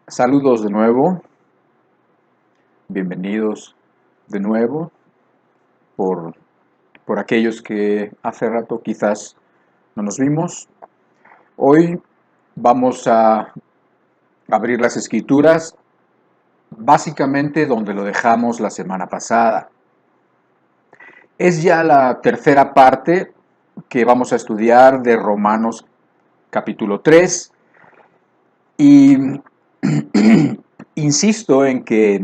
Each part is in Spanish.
Saludos de nuevo, bienvenidos de nuevo por, por aquellos que hace rato quizás no nos vimos. Hoy vamos a abrir las escrituras básicamente donde lo dejamos la semana pasada. Es ya la tercera parte que vamos a estudiar de Romanos capítulo 3 y insisto en que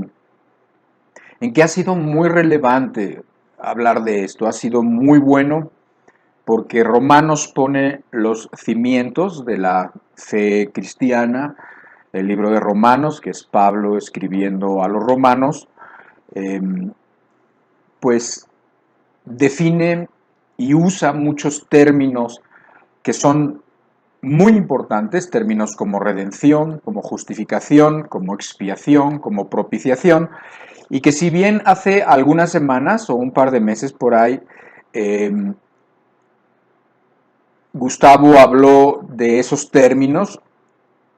ha sido muy relevante hablar de esto, ha sido muy bueno porque Romanos pone los cimientos de la fe cristiana, el libro de Romanos, que es Pablo escribiendo a los romanos, eh, pues define y usa muchos términos que son muy importantes, términos como redención, como justificación, como expiación, como propiciación, y que si bien hace algunas semanas o un par de meses por ahí, eh, Gustavo habló de esos términos,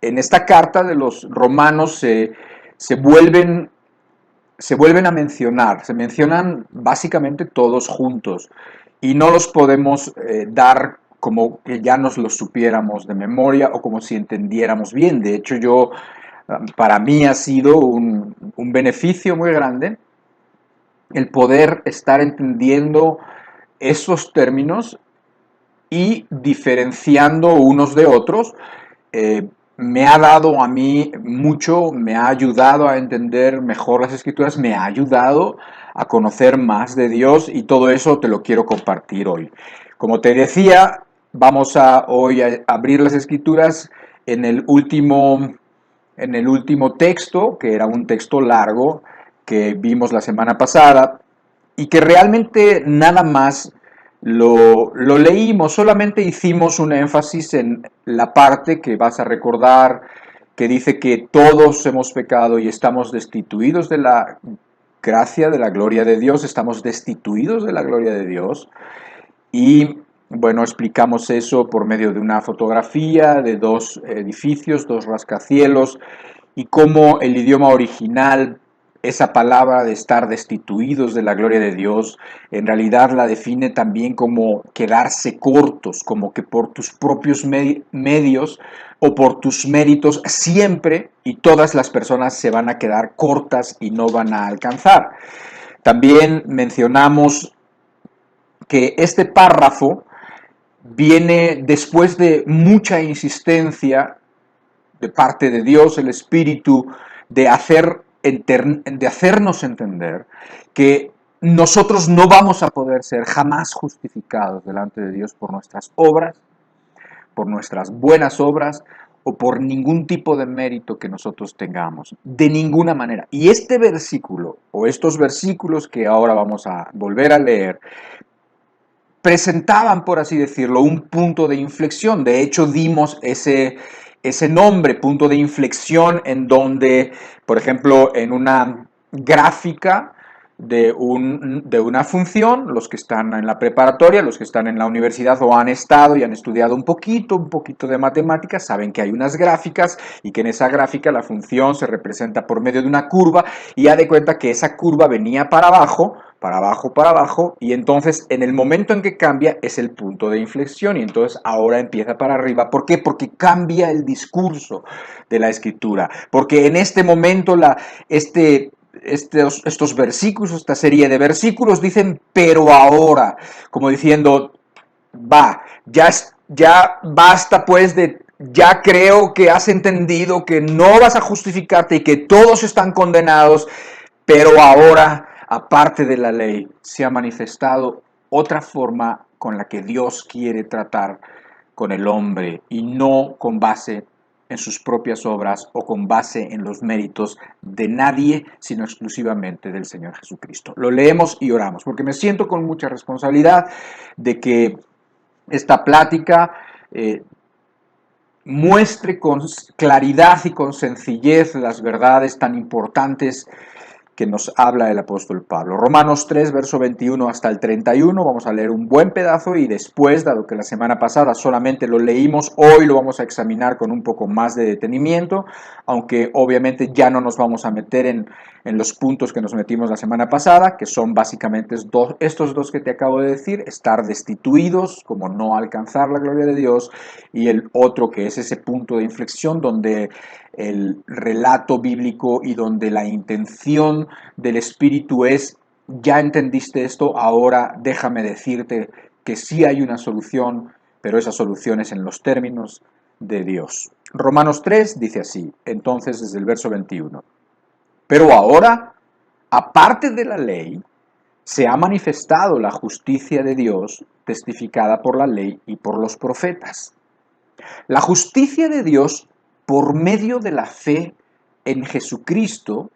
en esta carta de los romanos se vuelven, se vuelven a mencionar, se mencionan básicamente todos juntos y no los podemos dar como que ya nos los supiéramos de memoria o como si entendiéramos bien. De hecho, para mí ha sido un beneficio muy grande el poder estar entendiendo esos términos y diferenciando unos de otros. Me ha dado a mí mucho, me ha ayudado a entender mejor las escrituras, me ha ayudado a conocer más de Dios y todo eso te lo quiero compartir hoy. Como te decía, vamos a hoy a abrir las escrituras en en el último texto, que era un texto largo que vimos la semana pasada y que realmente nada más lo leímos, solamente hicimos un énfasis en la parte que vas a recordar, que dice que todos hemos pecado y estamos destituidos de la gracia, de la gloria de Dios, estamos destituidos de la gloria de Dios. Y bueno, explicamos eso por medio de una fotografía de dos edificios, dos rascacielos, y cómo el idioma original, esa palabra de estar destituidos de la gloria de Dios, en realidad la define también como quedarse cortos, como que por tus propios medios o por tus méritos siempre y todas las personas se van a quedar cortas y no van a alcanzar. También mencionamos que este párrafo viene después de mucha insistencia de parte de Dios, el Espíritu, de hacernos entender que nosotros no vamos a poder ser jamás justificados delante de Dios por nuestras obras, por nuestras buenas obras o por ningún tipo de mérito que nosotros tengamos, de ninguna manera. Y este versículo, o estos versículos que ahora vamos a volver a leer, presentaban, por así decirlo, un punto de inflexión. De hecho, dimos ese nombre, punto de inflexión, en donde, por ejemplo, en una gráfica de una función, los que están en la preparatoria, los que están en la universidad o han estado y han estudiado un poquito de matemáticas, saben que hay unas gráficas y que en esa gráfica la función se representa por medio de una curva y ya de cuenta que esa curva venía para abajo, y entonces en el momento en que cambia es el punto de inflexión y entonces ahora empieza para arriba. ¿Por qué? Porque cambia el discurso de la escritura, porque en este momento estos versículos, esta serie de versículos dicen pero ahora, como diciendo, ya basta pues de, ya creo que has entendido que no vas a justificarte y que todos están condenados, pero ahora, aparte de la ley, se ha manifestado otra forma con la que Dios quiere tratar con el hombre y no con base en sus propias obras o con base en los méritos de nadie, sino exclusivamente del Señor Jesucristo. Lo leemos y oramos, porque me siento con mucha responsabilidad de que esta plática muestre con claridad y con sencillez las verdades tan importantes que nos habla el apóstol Pablo. Romanos 3, verso 21 hasta el 31, vamos a leer un buen pedazo y después, dado que la semana pasada solamente lo leímos, hoy lo vamos a examinar con un poco más de detenimiento, aunque obviamente ya no nos vamos a meter en los puntos que nos metimos la semana pasada, que son básicamente estos dos que te acabo de decir: estar destituidos, como no alcanzar la gloria de Dios, y el otro que es ese punto de inflexión donde el relato bíblico y donde la intención del Espíritu es: ya entendiste esto, ahora déjame decirte que sí hay una solución, pero esa solución es en los términos de Dios. Romanos 3 dice así, entonces desde el verso 21. Pero ahora, aparte de la ley, se ha manifestado la justicia de Dios, testificada por la ley y por los profetas. La justicia de Dios por medio de la fe en Jesucristo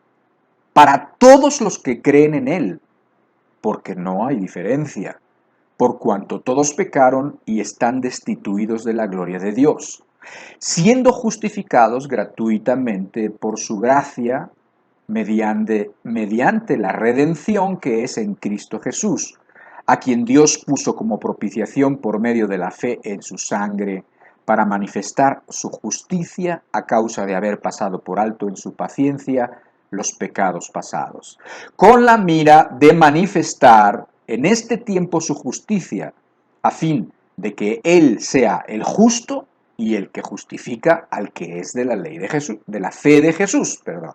para todos los que creen en Él, porque no hay diferencia, por cuanto todos pecaron y están destituidos de la gloria de Dios, siendo justificados gratuitamente por su gracia mediante la redención que es en Cristo Jesús, a quien Dios puso como propiciación por medio de la fe en su sangre, para manifestar su justicia a causa de haber pasado por alto en su paciencia los pecados pasados, con la mira de manifestar en este tiempo su justicia, a fin de que Él sea el justo y el que justifica al que es de la ley de Jesús, de la fe de Jesús, perdón.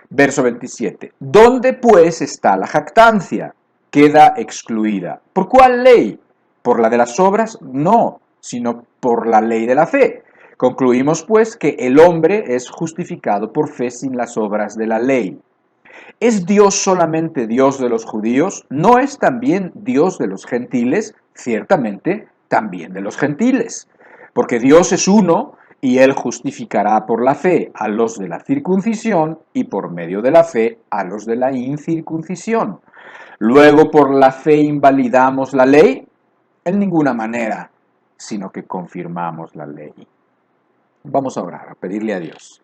Verso 27. ¿Dónde pues está la jactancia? Queda excluida. ¿Por cuál ley? ¿Por la de las obras? No, sino por la ley de la fe. Concluimos pues que el hombre es justificado por fe sin las obras de la ley. ¿Es Dios solamente Dios de los judíos? ¿No es también Dios de los gentiles? Ciertamente, también de los gentiles. Porque Dios es uno y Él justificará por la fe a los de la circuncisión y por medio de la fe a los de la incircuncisión. Luego, ¿por la fe invalidamos la ley? En ninguna manera, sino que confirmamos la ley. Vamos a orar, a pedirle a Dios.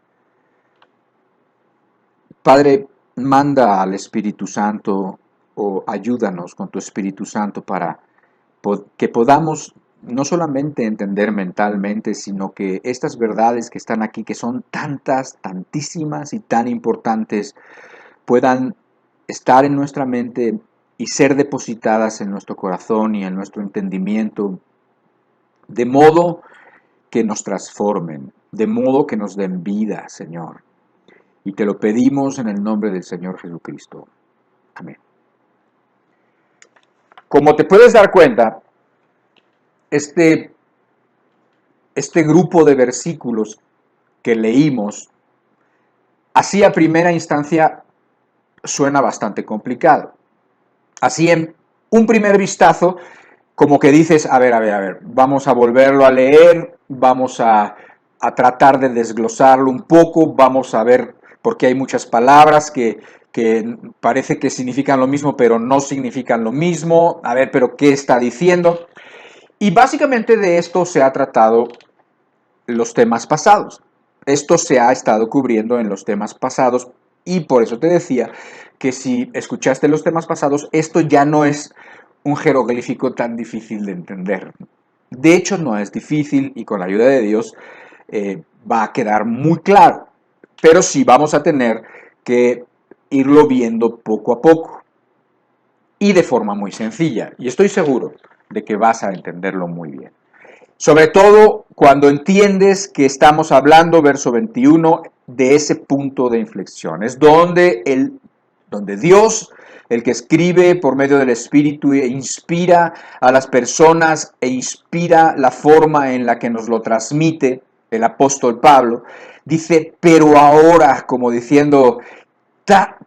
Padre, manda al Espíritu Santo o ayúdanos con tu Espíritu Santo para que podamos no solamente entender mentalmente, sino que estas verdades que están aquí, que son tantas, tantísimas y tan importantes, puedan estar en nuestra mente y ser depositadas en nuestro corazón y en nuestro entendimiento, de modo que nos transformen, de modo que nos den vida, Señor. Y te lo pedimos en el nombre del Señor Jesucristo. Amén. Como te puedes dar cuenta, este grupo de versículos que leímos, así a primera instancia suena bastante complicado. Así en un primer vistazo, como que dices, a ver, vamos a volverlo a leer, vamos a tratar de desglosarlo un poco, vamos a ver, porque hay muchas palabras que parece que significan lo mismo, pero no significan lo mismo. A ver, pero ¿qué está diciendo? Y básicamente de esto se ha tratado los temas pasados. Esto se ha estado cubriendo en los temas pasados y por eso te decía que si escuchaste los temas pasados, esto ya no es un jeroglífico tan difícil de entender. De hecho, no es difícil y con la ayuda de Dios va a quedar muy claro. Pero sí vamos a tener que irlo viendo poco a poco y de forma muy sencilla. Y estoy seguro de que vas a entenderlo muy bien. Sobre todo cuando entiendes que estamos hablando, verso 21, de ese punto de inflexión. Es donde Dios, el que escribe por medio del Espíritu, inspira a las personas e inspira la forma en la que nos lo transmite el apóstol Pablo, dice, pero ahora, como diciendo,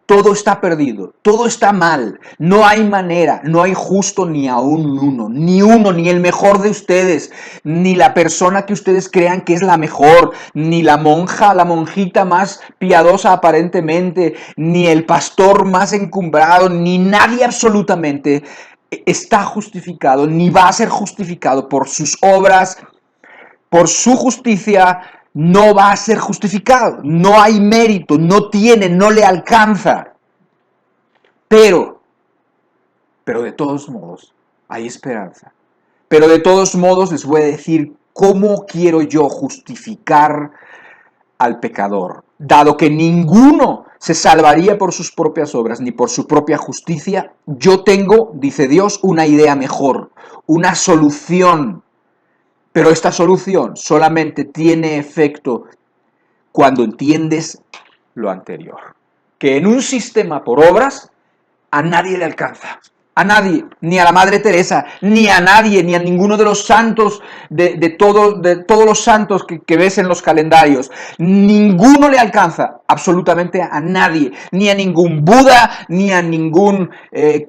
todo está perdido, todo está mal, no hay manera, no hay justo ni aún uno, ni el mejor de ustedes, ni la persona que ustedes crean que es la mejor, ni la monja, la monjita más piadosa aparentemente, ni el pastor más encumbrado, ni nadie absolutamente está justificado, ni va a ser justificado por sus obras, por su justicia. No va a ser justificado, no hay mérito, no tiene, no le alcanza. Pero de todos modos, hay esperanza. Pero de todos modos les voy a decir cómo quiero yo justificar al pecador, dado que ninguno se salvaría por sus propias obras ni por su propia justicia. Yo tengo, dice Dios, una idea mejor, una solución, pero esta solución solamente tiene efecto cuando entiendes lo anterior, que en un sistema por obras a nadie le alcanza. A nadie, ni a la Madre Teresa, ni a nadie, ni a ninguno de los santos, de todos los santos que ves en los calendarios. Ninguno le alcanza, absolutamente a nadie. Ni a ningún Buda, ni a ningún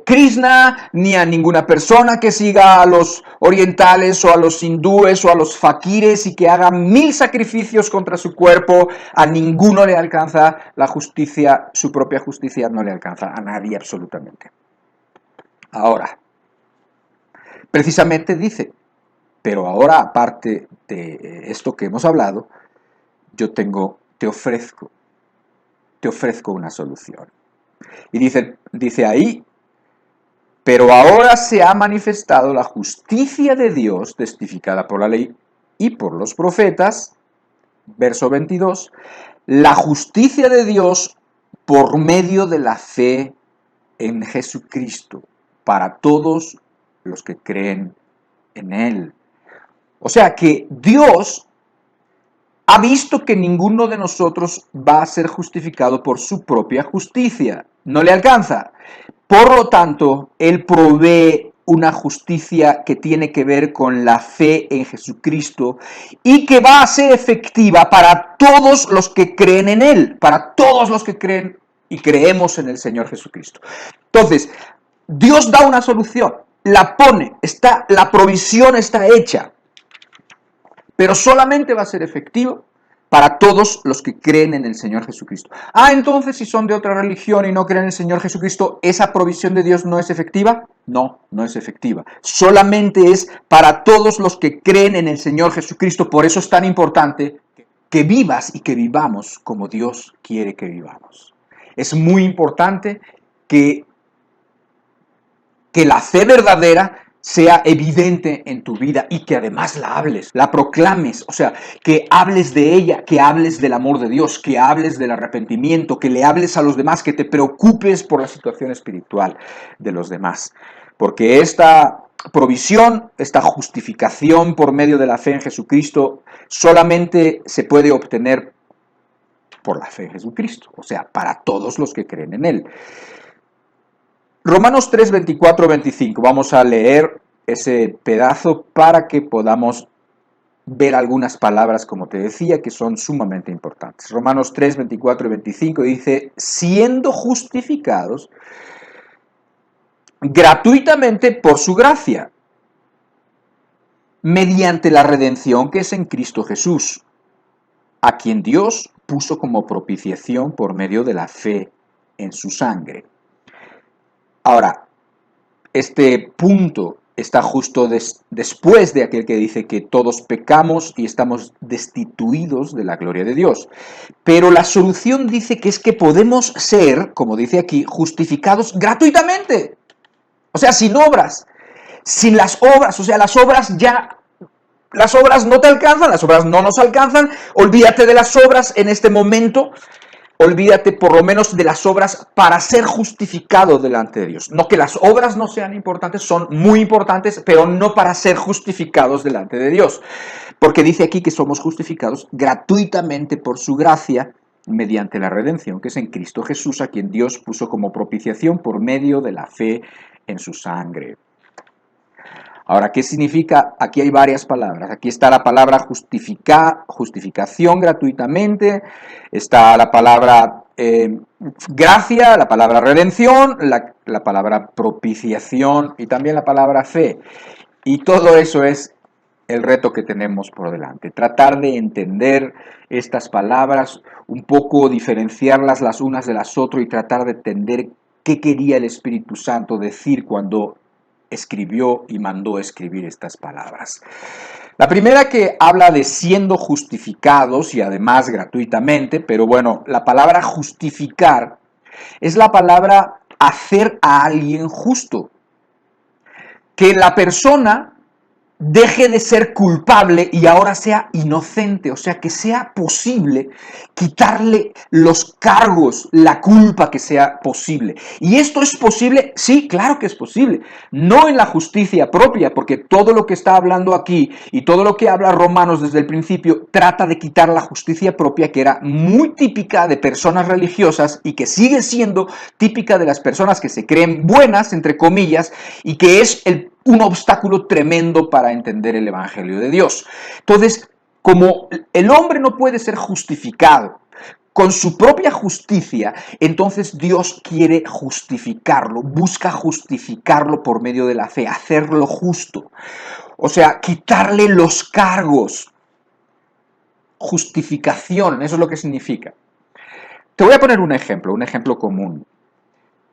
Krishna, ni a ninguna persona que siga a los orientales o a los hindúes o a los fakires y que haga 1000 sacrificios contra su cuerpo. A ninguno le alcanza la justicia, su propia justicia no le alcanza a nadie absolutamente. Ahora, precisamente dice, pero ahora aparte de esto que hemos hablado, te ofrezco una solución. Y dice ahí, pero ahora se ha manifestado la justicia de Dios, testificada por la ley y por los profetas, verso 22, la justicia de Dios por medio de la fe en Jesucristo, para todos los que creen en Él. O sea que Dios ha visto que ninguno de nosotros va a ser justificado por su propia justicia. No le alcanza. Por lo tanto, Él provee una justicia que tiene que ver con la fe en Jesucristo y que va a ser efectiva para todos los que creen en Él, para todos los que creen y creemos en el Señor Jesucristo. Entonces, Dios da una solución, la pone, la provisión está hecha, pero solamente va a ser efectivo para todos los que creen en el Señor Jesucristo. Entonces, si son de otra religión y no creen en el Señor Jesucristo, ¿esa provisión de Dios no es efectiva? No, no es efectiva. Solamente es para todos los que creen en el Señor Jesucristo. Por eso es tan importante que vivas y que vivamos como Dios quiere que vivamos. Es muy importante que la fe verdadera sea evidente en tu vida y que además la hables, la proclames, o sea, que hables de ella, que hables del amor de Dios, que hables del arrepentimiento, que le hables a los demás, que te preocupes por la situación espiritual de los demás. Porque esta provisión, esta justificación por medio de la fe en Jesucristo, solamente se puede obtener por la fe en Jesucristo, o sea, para todos los que creen en Él. Romanos 3, 24, 25. Vamos a leer ese pedazo para que podamos ver algunas palabras, como te decía, que son sumamente importantes. Romanos 3, 24 y 25 dice, siendo justificados gratuitamente por su gracia, mediante la redención que es en Cristo Jesús, a quien Dios puso como propiciación por medio de la fe en su sangre. Ahora, este punto está justo después de aquel que dice que todos pecamos y estamos destituidos de la gloria de Dios. Pero la solución dice que es que podemos ser, como dice aquí, justificados gratuitamente. O sea, sin obras. Sin las obras, o sea, las obras no te alcanzan, las obras no nos alcanzan. Olvídate de las obras en este momento. Olvídate por lo menos de las obras para ser justificado delante de Dios. No que las obras no sean importantes, son muy importantes, pero no para ser justificados delante de Dios. Porque dice aquí que somos justificados gratuitamente por su gracia, mediante la redención que es en Cristo Jesús, a quien Dios puso como propiciación por medio de la fe en su sangre. Ahora, ¿qué significa? Aquí hay varias palabras. Aquí está la palabra justificación gratuitamente, está la palabra gracia, la palabra redención, la palabra propiciación y también la palabra fe. Y todo eso es el reto que tenemos por delante. Tratar de entender estas palabras, un poco diferenciarlas las unas de las otras y tratar de entender qué quería el Espíritu Santo decir cuando escribió y mandó escribir estas palabras. La primera que habla de siendo justificados y además gratuitamente, pero bueno, la palabra justificar es la palabra hacer a alguien justo. Que la persona deje de ser culpable y ahora sea inocente, o sea, que sea posible quitarle los cargos, la culpa que sea posible. ¿Y esto es posible? Sí, claro que es posible. No en la justicia propia, porque todo lo que está hablando aquí y todo lo que habla Romanos desde el principio trata de quitar la justicia propia, que era muy típica de personas religiosas y que sigue siendo típica de las personas que se creen buenas, entre comillas, y que es un obstáculo tremendo para entender el Evangelio de Dios. Entonces, como el hombre no puede ser justificado con su propia justicia, entonces Dios quiere justificarlo, busca justificarlo por medio de la fe, hacerlo justo. O sea, quitarle los cargos. Justificación, eso es lo que significa. Te voy a poner un ejemplo común.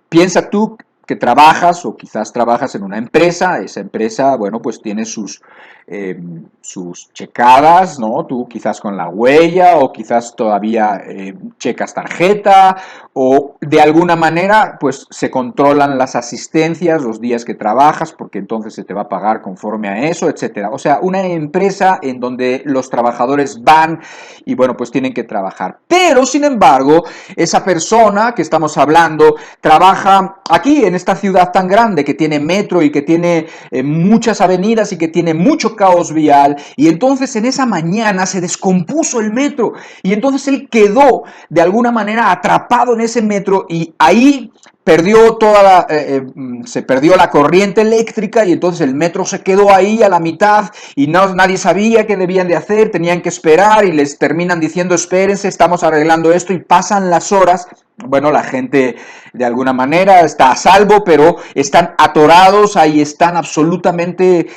Piensa tú que trabajas o quizás trabajas en una empresa, esa empresa, bueno, pues tiene sus checadas, ¿no? Tú quizás con la huella o quizás todavía checas tarjeta o de alguna manera pues se controlan las asistencias, los días que trabajas porque entonces se te va a pagar conforme a eso, etcétera. O sea, una empresa en donde los trabajadores van y bueno, pues tienen que trabajar. Pero, sin embargo, esa persona que estamos hablando trabaja aquí en esta ciudad tan grande que tiene metro y que tiene muchas avenidas y que tiene mucho caos vial, y entonces en esa mañana se descompuso el metro y entonces él quedó de alguna manera atrapado en ese metro y ahí perdió se perdió la corriente eléctrica y entonces el metro se quedó ahí a la mitad y nadie sabía qué debían de hacer, tenían que esperar y les terminan diciendo espérense, estamos arreglando esto y pasan las horas. Bueno, la gente de alguna manera está a salvo, pero están atorados, ahí están absolutamente,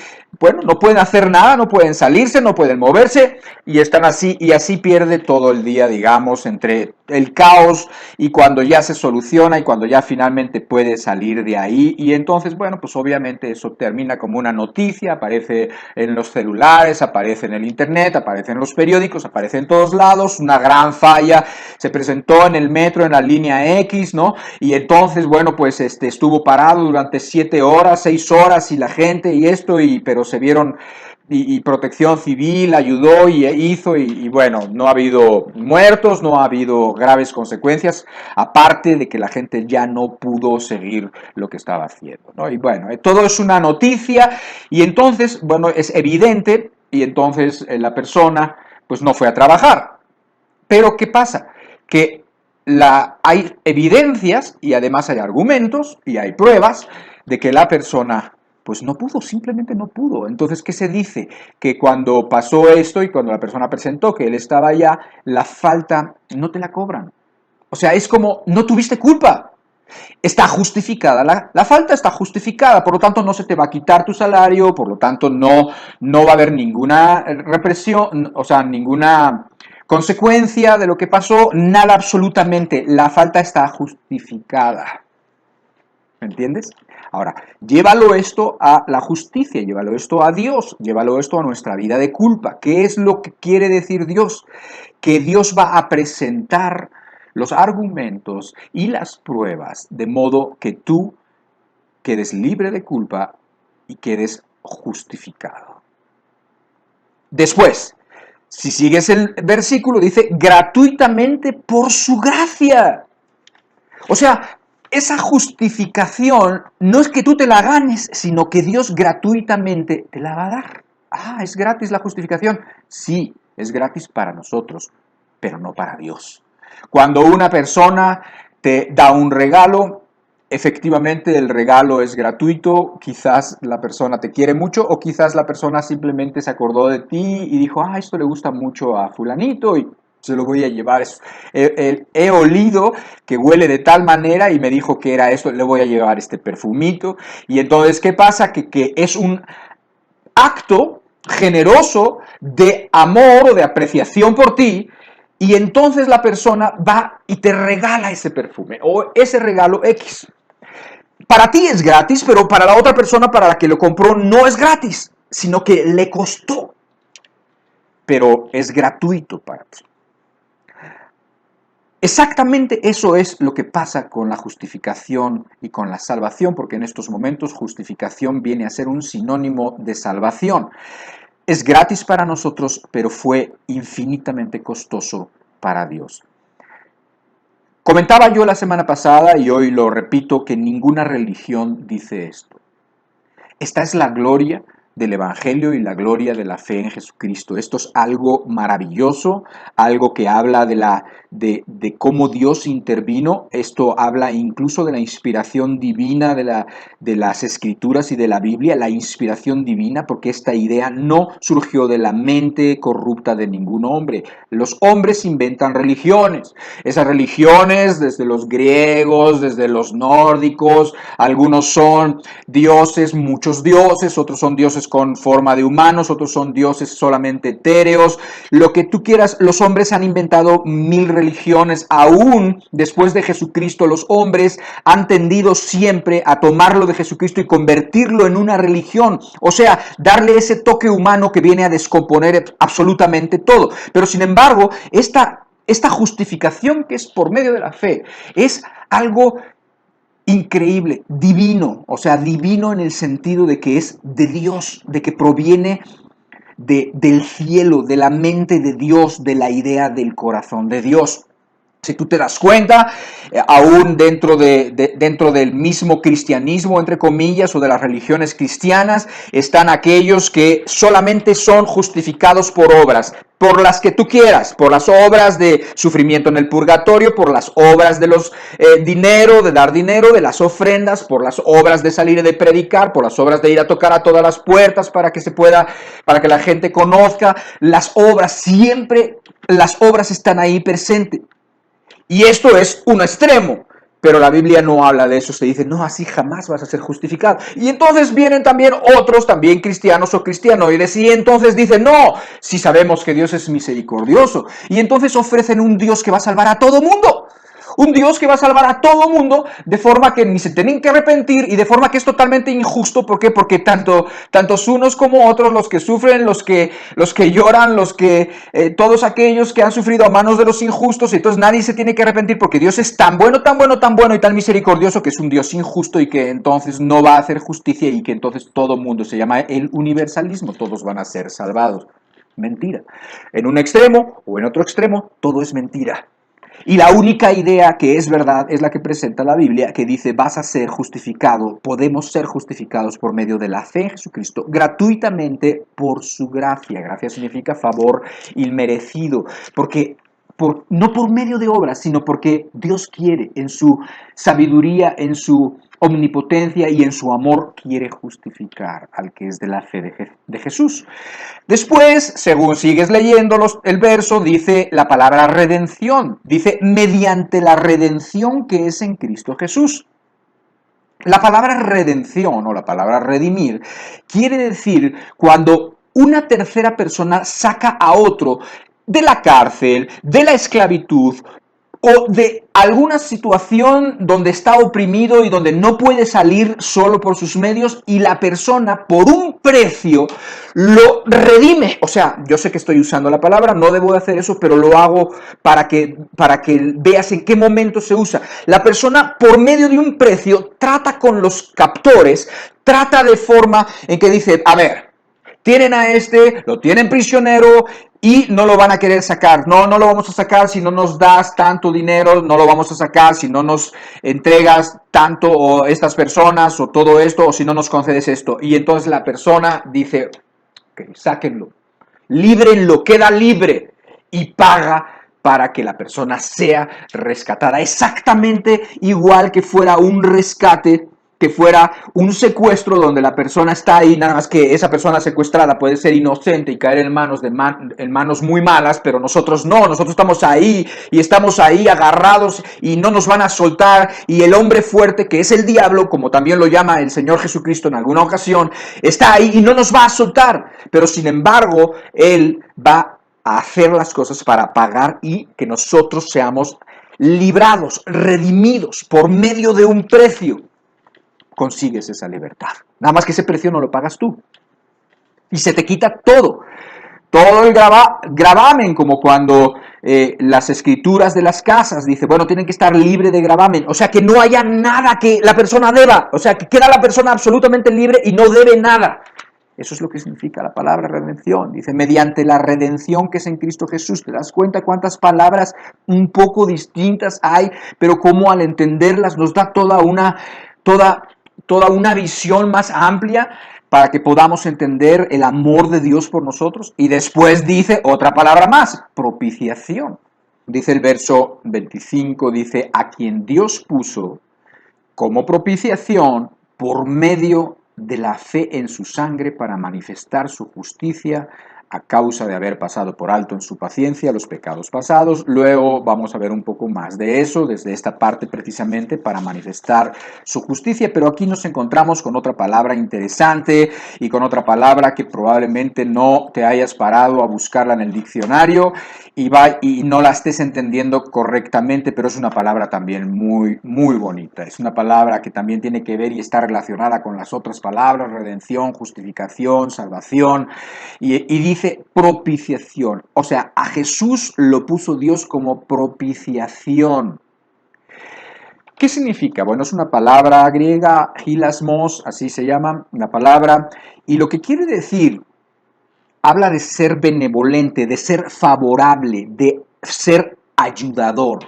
bueno, no pueden hacer nada, no pueden salirse, no pueden moverse y están así y así pierde todo el día, digamos, entre el caos y cuando ya se soluciona y cuando ya finalmente puede salir de ahí y entonces, bueno, pues obviamente eso termina como una noticia, aparece en los celulares, aparece en el internet, aparece en los periódicos, aparece en todos lados, una gran falla se presentó en el metro en la línea X, ¿no? Y entonces, bueno, pues estuvo parado durante 7 horas, 6 horas y la gente y esto, pero se vieron y Protección Civil ayudó y hizo y bueno, no ha habido muertos, no ha habido graves consecuencias, aparte de que la gente ya no pudo seguir lo que estaba haciendo, ¿no? Y bueno, todo es una noticia y entonces, bueno, es evidente y entonces la persona pues no fue a trabajar. Pero ¿qué pasa? Que hay evidencias y además hay argumentos y hay pruebas de que la persona pues no pudo, simplemente no pudo. Entonces, ¿qué se dice? Que cuando pasó esto y cuando la persona presentó que él estaba allá, la falta no te la cobran. O sea, es como, no tuviste culpa. Está justificada, la falta está justificada, por lo tanto no se te va a quitar tu salario, por lo tanto no va a haber ninguna represión, o sea, ninguna consecuencia de lo que pasó, nada absolutamente, la falta está justificada. ¿Me entiendes? Ahora, llévalo esto a la justicia, llévalo esto a Dios, llévalo esto a nuestra vida de culpa. ¿Qué es lo que quiere decir Dios? Que Dios va a presentar los argumentos y las pruebas de modo que tú quedes libre de culpa y quedes justificado. Después, si sigues el versículo, dice gratuitamente por su gracia. O sea, esa justificación no es que tú te la ganes, sino que Dios gratuitamente te la va a dar. Ah, ¿es gratis la justificación? Sí, es gratis para nosotros, pero no para Dios. Cuando una persona te da un regalo, efectivamente el regalo es gratuito, quizás la persona te quiere mucho o quizás la persona simplemente se acordó de ti y dijo, ah, esto le gusta mucho a fulanito y se lo voy a llevar. He olido que huele de tal manera y me dijo que era esto, le voy a llevar este perfumito. Y entonces, ¿qué pasa? Que es un acto generoso de amor o de apreciación por ti y entonces la persona va y te regala ese perfume o ese regalo X. Para ti es gratis, pero para la otra persona para la que lo compró no es gratis, sino que le costó, pero es gratuito para ti. Exactamente eso es lo que pasa con la justificación y con la salvación, porque en estos momentos justificación viene a ser un sinónimo de salvación. Es gratis para nosotros, pero fue infinitamente costoso para Dios. Comentaba yo la semana pasada y hoy lo repito que ninguna religión dice esto. Esta es la gloria del Evangelio y la gloria de la fe en Jesucristo. Esto es algo maravilloso, algo que habla de cómo Dios intervino. Esto habla incluso de la inspiración divina de las Escrituras y de la Biblia, la inspiración divina, porque esta idea no surgió de la mente corrupta de ningún hombre. Los hombres inventan religiones. Esas religiones, desde los griegos, desde los nórdicos, algunos son dioses, muchos dioses, otros son dioses con forma de humanos, otros son dioses solamente etéreos, lo que tú quieras. Los hombres han inventado 1000 religiones, aún después de Jesucristo los hombres han tendido siempre a tomarlo de Jesucristo y convertirlo en una religión, o sea, darle ese toque humano que viene a descomponer absolutamente todo. Pero sin embargo, esta justificación que es por medio de la fe es algo increíble, divino, o sea, divino en el sentido de que es de Dios, de que proviene del cielo, de la mente de Dios, de la idea del corazón de Dios. Si tú te das cuenta, aún dentro del mismo cristianismo, entre comillas, o de las religiones cristianas, están aquellos que solamente son justificados por obras, por las que tú quieras, por las obras de sufrimiento en el purgatorio, por las obras de los dinero, de dar dinero, de las ofrendas, por las obras de salir y de predicar, por las obras de ir a tocar a todas las puertas para que la gente conozca. Las obras, siempre las obras están ahí presentes. Y esto es un extremo, pero la Biblia no habla de eso. Se dice, no, así jamás vas a ser justificado. Y entonces vienen también otros, también cristianos o cristianoides, y entonces dicen, no, si sabemos que Dios es misericordioso. Y entonces ofrecen un Dios que va a salvar a todo mundo. Un Dios que va a salvar a todo mundo de forma que ni se tienen que arrepentir y de forma que es totalmente injusto. ¿Por qué? Porque tantos unos como otros, los que sufren, los que lloran, todos aquellos que han sufrido a manos de los injustos, y entonces nadie se tiene que arrepentir porque Dios es tan bueno, tan bueno, tan bueno y tan misericordioso que es un Dios injusto y que entonces no va a hacer justicia y que entonces todo mundo, se llama el universalismo, todos van a ser salvados. Mentira. En un extremo o en otro extremo, todo es mentira. Y la única idea que es verdad es la que presenta la Biblia, que dice, vas a ser justificado, podemos ser justificados por medio de la fe en Jesucristo, gratuitamente por su gracia. Gracia significa favor inmerecido, porque no por medio de obras, sino porque Dios quiere, en su sabiduría, en su omnipotencia y en su amor, quiere justificar al que es de la fe de Jesús. Después, según sigues leyendo el verso, dice la palabra redención. Dice, mediante la redención que es en Cristo Jesús. La palabra redención o la palabra redimir quiere decir cuando una tercera persona saca a otro de la cárcel, de la esclavitud o de alguna situación donde está oprimido y donde no puede salir solo por sus medios, y la persona por un precio lo redime. O sea, yo sé que estoy usando la palabra, no debo de hacer eso, pero lo hago para que veas en qué momento se usa. La persona por medio de un precio trata con los captores, trata de forma en que dice, a ver, tienen a este, lo tienen prisionero y no lo van a querer sacar. No lo vamos a sacar si no nos das tanto dinero, no lo vamos a sacar si no nos entregas tanto o estas personas o todo esto, o si no nos concedes esto. Y entonces la persona dice, ok, sáquenlo, líbrenlo, queda libre, y paga para que la persona sea rescatada. Exactamente igual que fuera un rescate, que fuera un secuestro donde la persona está ahí, nada más que esa persona secuestrada puede ser inocente y caer en manos muy malas, pero nosotros no, nosotros estamos ahí y estamos ahí agarrados y no nos van a soltar, y el hombre fuerte, que es el diablo, como también lo llama el Señor Jesucristo en alguna ocasión, está ahí y no nos va a soltar, pero sin embargo, Él va a hacer las cosas para pagar y que nosotros seamos librados, redimidos por medio de un precio. Consigues esa libertad. Nada más que ese precio no lo pagas tú. Y se te quita todo todo el gravamen, como cuando las escrituras de las casas dice, bueno, tienen que estar libre de gravamen, o sea, que no haya nada que la persona deba, o sea, que queda la persona absolutamente libre y no debe nada. Eso es lo que significa la palabra redención. Dice, mediante la redención que es en Cristo Jesús. ¿Te das cuenta cuántas palabras un poco distintas hay, pero cómo al entenderlas nos da toda una visión más amplia para que podamos entender el amor de Dios por nosotros? Y después dice otra palabra más, propiciación. Dice el verso 25, dice, a quien Dios puso como propiciación por medio de la fe en su sangre para manifestar su justicia a causa de haber pasado por alto en su paciencia los pecados pasados. Luego vamos a ver un poco más de eso, desde esta parte precisamente, para manifestar su justicia, pero aquí nos encontramos con otra palabra interesante y con otra palabra que probablemente no te hayas parado a buscarla en el diccionario y no la estés entendiendo correctamente, pero es una palabra también muy, muy bonita. Es una palabra que también tiene que ver y está relacionada con las otras palabras, redención, justificación, salvación, y dice propiciación. O sea, a Jesús lo puso Dios como propiciación. ¿Qué significa? Bueno, es una palabra griega, hilasmos, así se llama la palabra, y lo que quiere decir habla de ser benevolente, de ser favorable, de ser ayudador.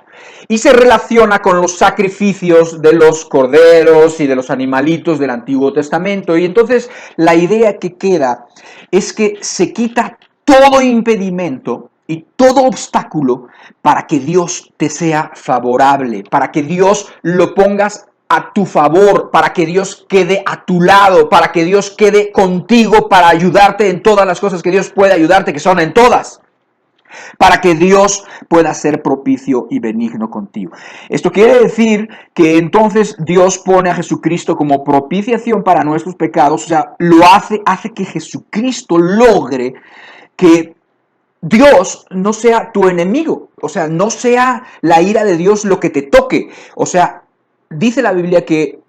Y se relaciona con los sacrificios de los corderos y de los animalitos del Antiguo Testamento. Y entonces la idea que queda es que se quita todo impedimento y todo obstáculo para que Dios te sea favorable, para que Dios lo pongas a tu favor, para que Dios quede a tu lado, para que Dios quede contigo, para ayudarte en todas las cosas que Dios puede ayudarte, que son en todas, para que Dios pueda ser propicio y benigno contigo. Esto quiere decir que entonces Dios pone a Jesucristo como propiciación para nuestros pecados, o sea, hace que Jesucristo logre que Dios no sea tu enemigo, o sea, no sea la ira de Dios lo que te toque, o sea, dice la Biblia que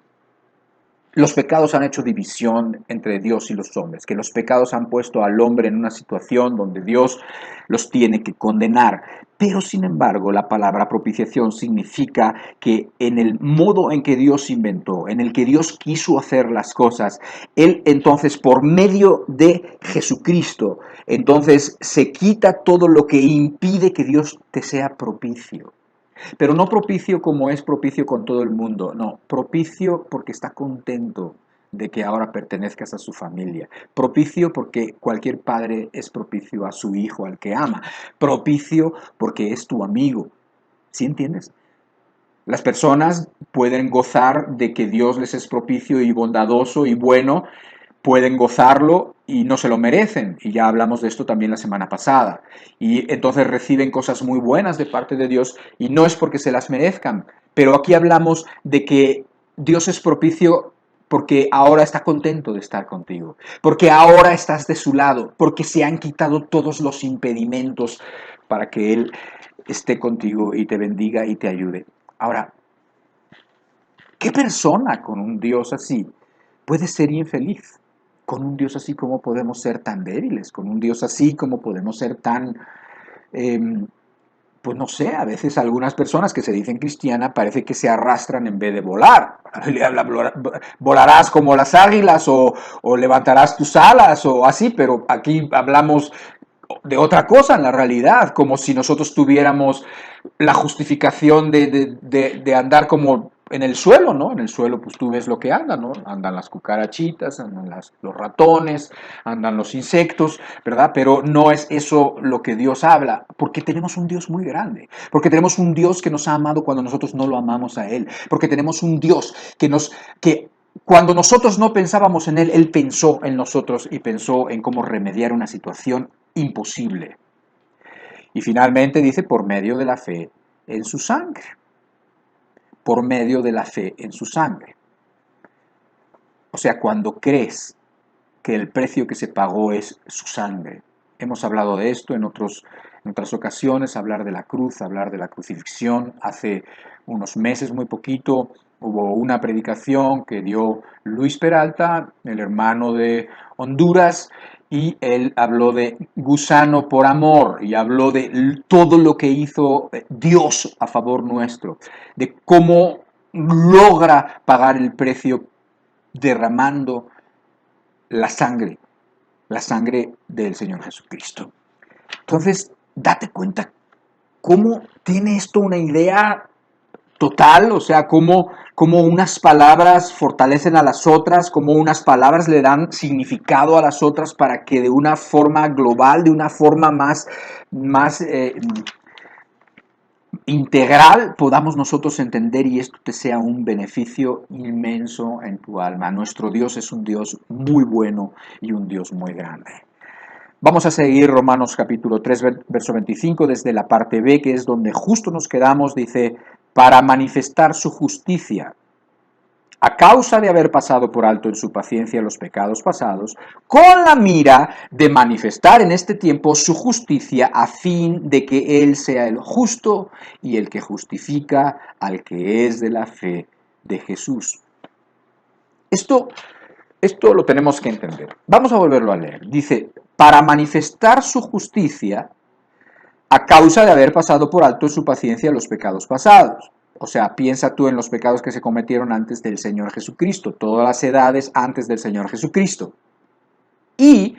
los pecados han hecho división entre Dios y los hombres, que los pecados han puesto al hombre en una situación donde Dios los tiene que condenar. Pero sin embargo, la palabra propiciación significa que en el modo en que Dios inventó, en el que Dios quiso hacer las cosas, Él entonces por medio de Jesucristo, entonces se quita todo lo que impide que Dios te sea propicio. Pero no propicio como es propicio con todo el mundo, no, propicio porque está contento de que ahora pertenezcas a su familia, propicio porque cualquier padre es propicio a su hijo, al que ama, propicio porque es tu amigo, ¿sí entiendes? Las personas pueden gozar de que Dios les es propicio y bondadoso y bueno, pueden gozarlo y no se lo merecen. Y ya hablamos de esto también la semana pasada. Y entonces reciben cosas muy buenas de parte de Dios y no es porque se las merezcan. Pero aquí hablamos de que Dios es propicio porque ahora está contento de estar contigo, porque ahora estás de su lado, porque se han quitado todos los impedimentos para que Él esté contigo y te bendiga y te ayude. Ahora, ¿qué persona con un Dios así puede ser infeliz? Con un Dios así, ¿cómo podemos ser tan débiles? Con un Dios así, ¿cómo podemos ser tan, eh, pues no sé, a veces algunas personas que se dicen cristianas parece que se arrastran en vez de volar. La Biblia habla, volarás como las águilas o levantarás tus alas o así, pero aquí hablamos de otra cosa en la realidad, como si nosotros tuviéramos la justificación de andar como en el suelo, ¿no? En el suelo pues tú ves lo que anda, ¿no? Andan las cucarachitas, andan los ratones, andan los insectos, ¿verdad? Pero no es eso lo que Dios habla, porque tenemos un Dios muy grande, porque tenemos un Dios que nos ha amado cuando nosotros no lo amamos a Él, porque tenemos un Dios que cuando nosotros no pensábamos en Él, Él pensó en nosotros y pensó en cómo remediar una situación imposible. Y finalmente dice, por medio de la fe en su sangre. Por medio de la fe en su sangre. O sea, cuando crees que el precio que se pagó es su sangre. Hemos hablado de esto en otras ocasiones, hablar de la cruz, hablar de la crucifixión. Hace unos meses, muy poquito, hubo una predicación que dio Luis Peralta, el hermano de Honduras, Y él habló de gusano por amor y habló de todo lo que hizo Dios a favor nuestro, de cómo logra pagar el precio derramando la sangre del Señor Jesucristo. Entonces, date cuenta cómo tiene esto una idea total, o sea, cómo unas palabras fortalecen a las otras, cómo unas palabras le dan significado a las otras para que de una forma global, de una forma más integral podamos nosotros entender y esto te sea un beneficio inmenso en tu alma. Nuestro Dios es un Dios muy bueno y un Dios muy grande. Vamos a seguir Romanos capítulo 3, verso 25, desde la parte B, que es donde justo nos quedamos, dice, para manifestar su justicia, a causa de haber pasado por alto en su paciencia los pecados pasados, con la mira de manifestar en este tiempo su justicia, a fin de que Él sea el justo y el que justifica al que es de la fe de Jesús. Esto lo tenemos que entender. Vamos a volverlo a leer. Dice, para manifestar su justicia a causa de haber pasado por alto en su paciencia los pecados pasados. O sea, piensa tú en los pecados que se cometieron antes del Señor Jesucristo, todas las edades antes del Señor Jesucristo. Y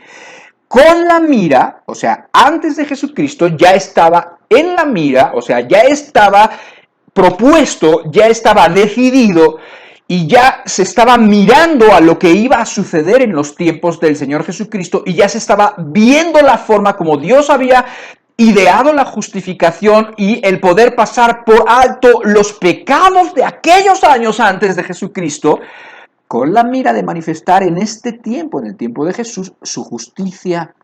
con la mira, o sea, antes de Jesucristo ya estaba en la mira, o sea, ya estaba propuesto, ya estaba decidido y ya se estaba mirando a lo que iba a suceder en los tiempos del Señor Jesucristo y ya se estaba viendo la forma como Dios había ideado la justificación y el poder pasar por alto los pecados de aquellos años antes de Jesucristo, con la mira de manifestar en este tiempo, en el tiempo de Jesús, su justicia,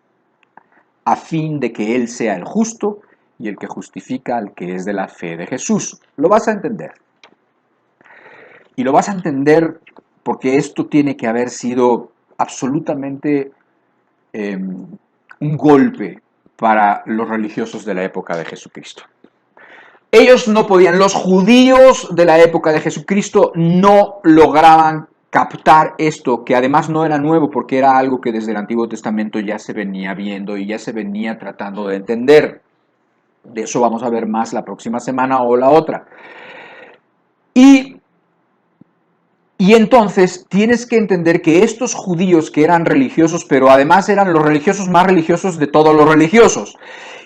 a fin de que Él sea el justo y el que justifica al que es de la fe de Jesús. Lo vas a entender. Y lo vas a entender porque esto tiene que haber sido absolutamente un golpe para los religiosos de la época de Jesucristo. Ellos no podían, los judíos de la época de Jesucristo no lograban captar esto, que además no era nuevo porque era algo que desde el Antiguo Testamento ya se venía viendo y ya se venía tratando de entender. De eso vamos a ver más la próxima semana o la otra. Y entonces tienes que entender que estos judíos que eran religiosos, pero además eran los religiosos más religiosos de todos los religiosos.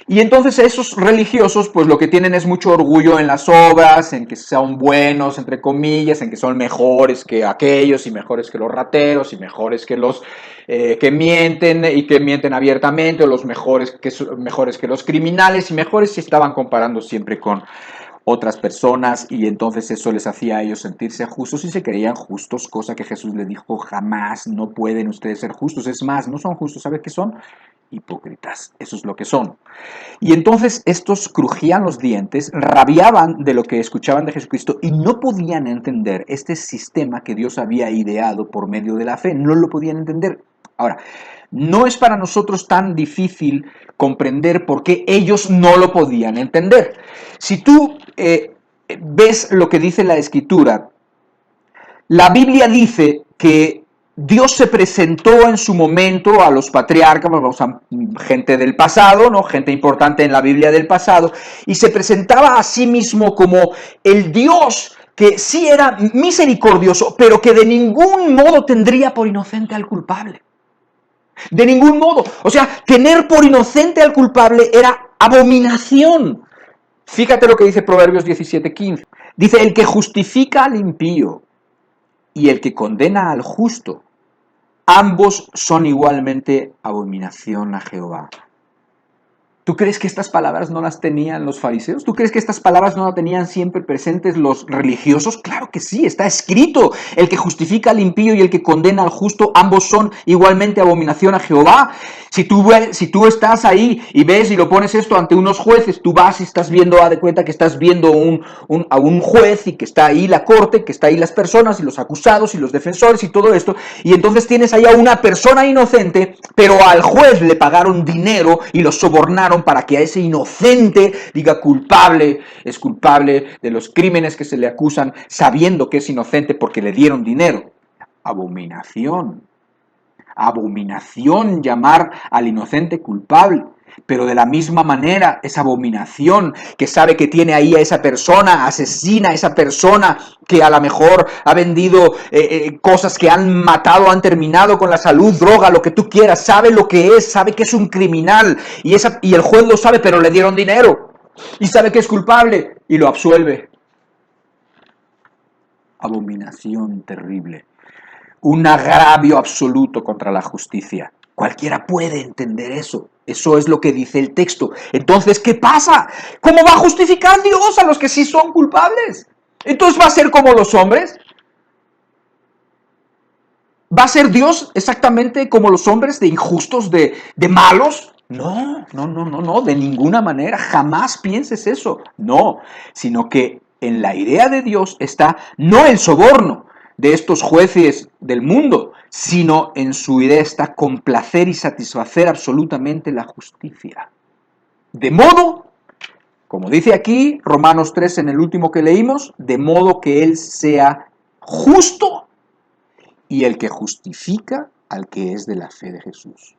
Y entonces esos religiosos pues lo que tienen es mucho orgullo en las obras, en que son buenos, entre comillas, en que son mejores que aquellos y mejores que los rateros y mejores que los que mienten y que mienten abiertamente, o los mejores que los criminales y mejores si estaban comparando siempre con otras personas y entonces eso les hacía a ellos sentirse justos y se creían justos, cosa que Jesús les dijo jamás, no pueden ustedes ser justos, es más, no son justos, ¿sabe qué son? Hipócritas, eso es lo que son. Y entonces estos crujían los dientes, rabiaban de lo que escuchaban de Jesucristo y no podían entender este sistema que Dios había ideado por medio de la fe, no lo podían entender. Ahora, no es para nosotros tan difícil comprender por qué ellos no lo podían entender. Si tú ves lo que dice la Escritura, la Biblia dice que Dios se presentó en su momento a los patriarcas, a gente del pasado, ¿no? Gente importante en la Biblia del pasado, y se presentaba a sí mismo como el Dios que sí era misericordioso, pero que de ningún modo tendría por inocente al culpable. De ningún modo. O sea, tener por inocente al culpable era abominación. Fíjate lo que dice Proverbios 17:15. Dice, el que justifica al impío y el que condena al justo, ambos son igualmente abominación a Jehová. ¿Tú crees que estas palabras no las tenían los fariseos? ¿Tú crees que estas palabras no las tenían siempre presentes los religiosos? Claro que sí, está escrito. El que justifica al impío y el que condena al justo, ambos son igualmente abominación a Jehová. Si tú estás ahí y ves y lo pones esto ante unos jueces, tú vas y estás viendo, haz de cuenta que estás viendo a un juez y que está ahí la corte, que está ahí las personas y los acusados y los defensores y todo esto, y entonces tienes ahí a una persona inocente, pero al juez le pagaron dinero y lo sobornaron para que a ese inocente diga culpable, es culpable de los crímenes que se le acusan, sabiendo que es inocente porque le dieron dinero. Abominación. abominación llamar al inocente culpable. Pero de la misma manera, esa abominación que sabe que tiene ahí a esa persona, asesina a esa persona que a lo mejor ha vendido cosas que han matado, han terminado con la salud, droga, lo que tú quieras, sabe lo que es, sabe que es un criminal y el juez lo sabe, pero le dieron dinero y sabe que es culpable y lo absuelve. Abominación terrible. Un agravio absoluto contra la justicia. Cualquiera puede entender eso. Eso es lo que dice el texto. Entonces, ¿qué pasa? ¿Cómo va a justificar Dios a los que sí son culpables? Entonces, ¿va a ser como los hombres? ¿Va a ser Dios exactamente como los hombres, de injustos, de malos? No, de ninguna manera. Jamás pienses eso. No, sino que en la idea de Dios está no el soborno de estos jueces del mundo, sino en su idea está complacer y satisfacer absolutamente la justicia. De modo, como dice aquí Romanos 3 en el último que leímos, de modo que Él sea justo y el que justifica al que es de la fe de Jesús.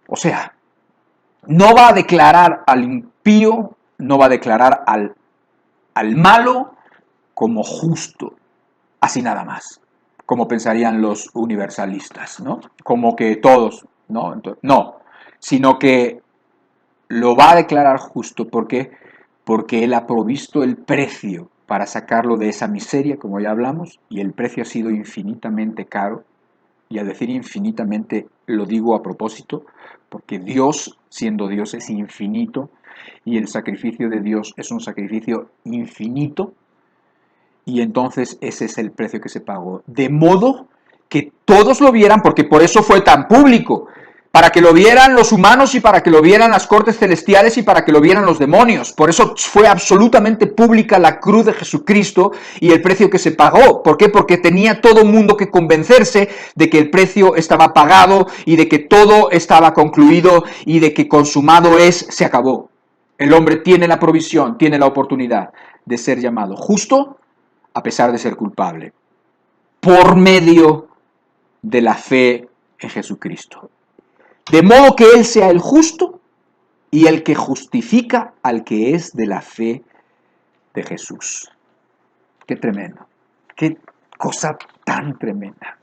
O sea, no va a declarar al impío, no va a declarar al malo como justo, así nada más, como pensarían los universalistas, ¿no? Como que todos, ¿no? Entonces, no, sino que lo va a declarar justo. ¿Por qué? Porque Él ha provisto el precio para sacarlo de esa miseria, como ya hablamos, y el precio ha sido infinitamente caro. Y al decir infinitamente lo digo a propósito, porque Dios, siendo Dios, es infinito, y el sacrificio de Dios es un sacrificio infinito, y entonces ese es el precio que se pagó. De modo que todos lo vieran, porque por eso fue tan público, para que lo vieran los humanos y para que lo vieran las cortes celestiales y para que lo vieran los demonios. Por eso fue absolutamente pública la cruz de Jesucristo y el precio que se pagó. ¿Por qué? Porque tenía todo el mundo que convencerse de que el precio estaba pagado y de que todo estaba concluido y de que consumado es, se acabó. El hombre tiene la provisión, tiene la oportunidad de ser llamado justo a pesar de ser culpable, por medio de la fe en Jesucristo. De modo que Él sea el justo y el que justifica al que es de la fe de Jesús. Qué tremendo, qué cosa tan tremenda.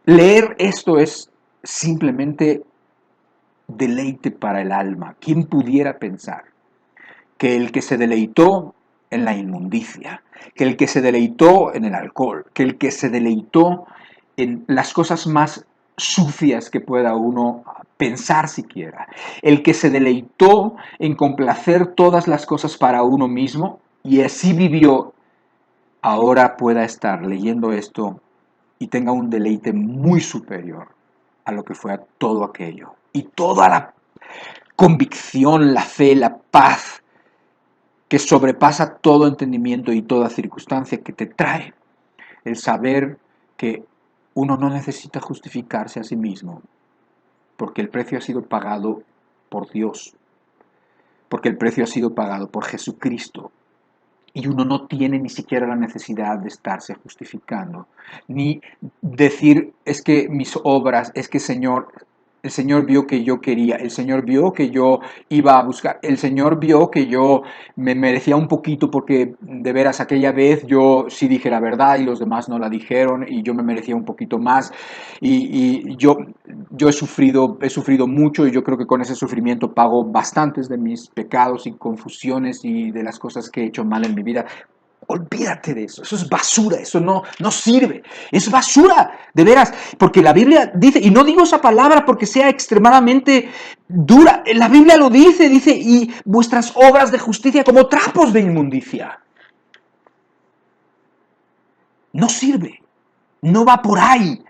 Leer esto es simplemente deleite para el alma. ¿Quién pudiera pensar que el que se deleitó en la inmundicia, que el que se deleitó en el alcohol, que el que se deleitó en las cosas más sucias que pueda uno pensar siquiera, el que se deleitó en complacer todas las cosas para uno mismo y así vivió, ahora pueda estar leyendo esto y tenga un deleite muy superior a lo que fue a todo aquello y toda la convicción, la fe, la paz que sobrepasa todo entendimiento y toda circunstancia que te trae el saber que uno no necesita justificarse a sí mismo, porque el precio ha sido pagado por Dios, porque el precio ha sido pagado por Jesucristo, y uno no tiene ni siquiera la necesidad de estarse justificando, ni decir, es que mis obras, es que el Señor vio que yo quería, el Señor vio que yo iba a buscar, el Señor vio que yo me merecía un poquito porque de veras aquella vez yo sí dije la verdad y los demás no la dijeron y yo me merecía un poquito más y yo he sufrido mucho y yo creo que con ese sufrimiento pago bastantes de mis pecados y confusiones y de las cosas que he hecho mal en mi vida. Olvídate de eso, eso es basura, eso no sirve, es basura, de veras, porque la Biblia dice, y no digo esa palabra porque sea extremadamente dura, la Biblia lo dice, y vuestras obras de justicia como trapos de inmundicia. No sirve, no va por ahí.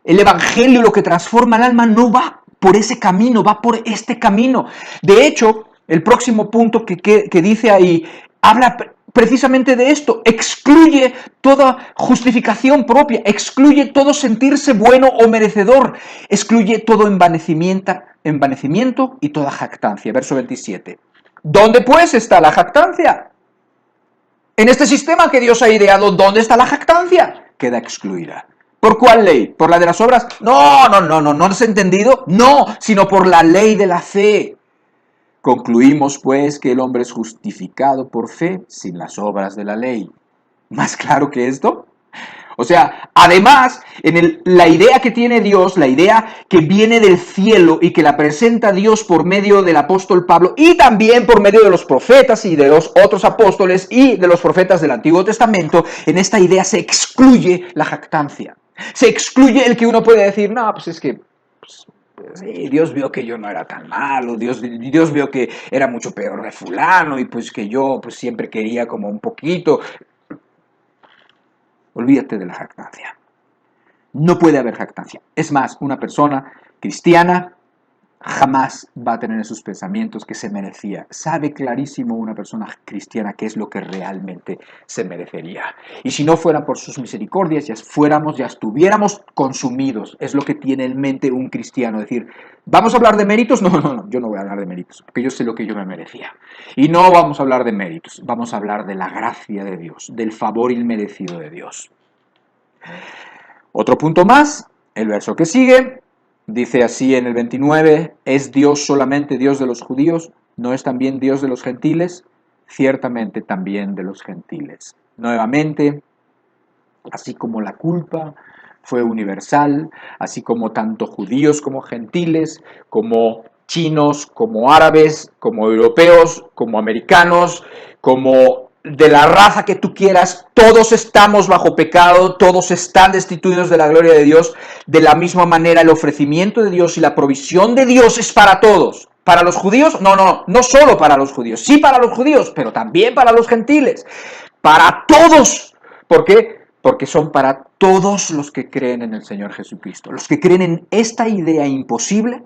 El Evangelio, lo que transforma el alma, no va por ese camino, va por este camino. De hecho, el próximo punto que dice ahí, habla precisamente de esto, excluye toda justificación propia, excluye todo sentirse bueno o merecedor, excluye todo envanecimiento y toda jactancia. Verso 27. ¿Dónde pues está la jactancia? En este sistema que Dios ha ideado, ¿dónde está la jactancia? Queda excluida. ¿Por cuál ley? ¿Por la de las obras? ¿No has entendido? No, sino por la ley de la fe. Concluimos, pues, que el hombre es justificado por fe sin las obras de la ley. ¿Más claro que esto? O sea, además, la idea que tiene Dios, la idea que viene del cielo y que la presenta Dios por medio del apóstol Pablo y también por medio de los profetas y de los otros apóstoles y de los profetas del Antiguo Testamento, en esta idea se excluye la jactancia. Se excluye el que uno puede decir, no, pues es que sí, Dios vio que yo no era tan malo, Dios vio que era mucho peor de fulano y pues que yo pues siempre quería como un poquito. Olvídate de la jactancia. No puede haber jactancia. Es más, una persona cristiana jamás va a tener en sus pensamientos que se merecía. Sabe clarísimo una persona cristiana qué es lo que realmente se merecería. Y si no fuera por sus misericordias, ya estuviéramos consumidos. Es lo que tiene en mente un cristiano. Decir, ¿vamos a hablar de méritos? No, yo no voy a hablar de méritos, porque yo sé lo que yo me merecía. Y no vamos a hablar de méritos, vamos a hablar de la gracia de Dios, del favor inmerecido de Dios. Otro punto más, el verso que sigue. Dice así en el 29, ¿es Dios solamente Dios de los judíos? ¿No es también Dios de los gentiles? Ciertamente también de los gentiles. Nuevamente, así como la culpa fue universal, así como tanto judíos como gentiles, como chinos, como árabes, como europeos, como americanos, como de la raza que tú quieras, todos estamos bajo pecado, todos están destituidos de la gloria de Dios. De la misma manera, el ofrecimiento de Dios y la provisión de Dios es para todos. ¿Para los judíos? No solo para los judíos, sí para los judíos, pero también para los gentiles. Para todos. ¿Por qué? Porque son para todos los que creen en el Señor Jesucristo. Los que creen en esta idea imposible,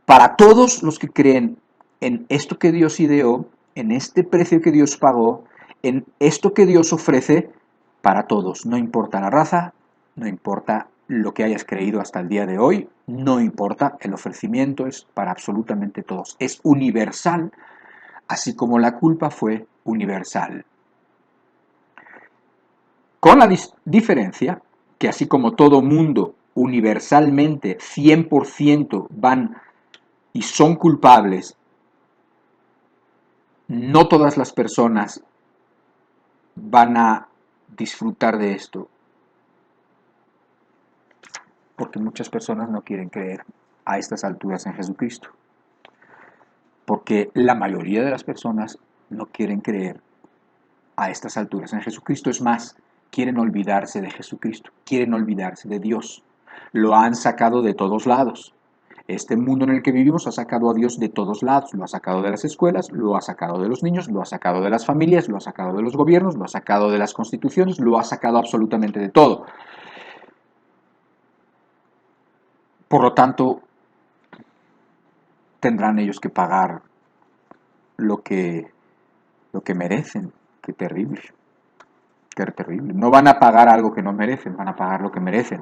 para todos los que creen en esto que Dios ideó, en este precio que Dios pagó, en esto que Dios ofrece, para todos. No importa la raza, no importa lo que hayas creído hasta el día de hoy, no importa, el ofrecimiento es para absolutamente todos. Es universal, así como la culpa fue universal. Con la diferencia que así como todo mundo universalmente 100% van y son culpables, no todas las personas van a disfrutar de esto, porque muchas personas no quieren creer a estas alturas en Jesucristo, porque la mayoría de las personas no quieren creer a estas alturas en Jesucristo. Es más, quieren olvidarse de Jesucristo, quieren olvidarse de Dios. Lo han sacado de todos lados. Este mundo en el que vivimos ha sacado a Dios de todos lados. Lo ha sacado de las escuelas, lo ha sacado de los niños, lo ha sacado de las familias, lo ha sacado de los gobiernos, lo ha sacado de las constituciones, lo ha sacado absolutamente de todo. Por lo tanto, tendrán ellos que pagar lo que merecen. Qué terrible. Qué terrible. No van a pagar algo que no merecen, van a pagar lo que merecen.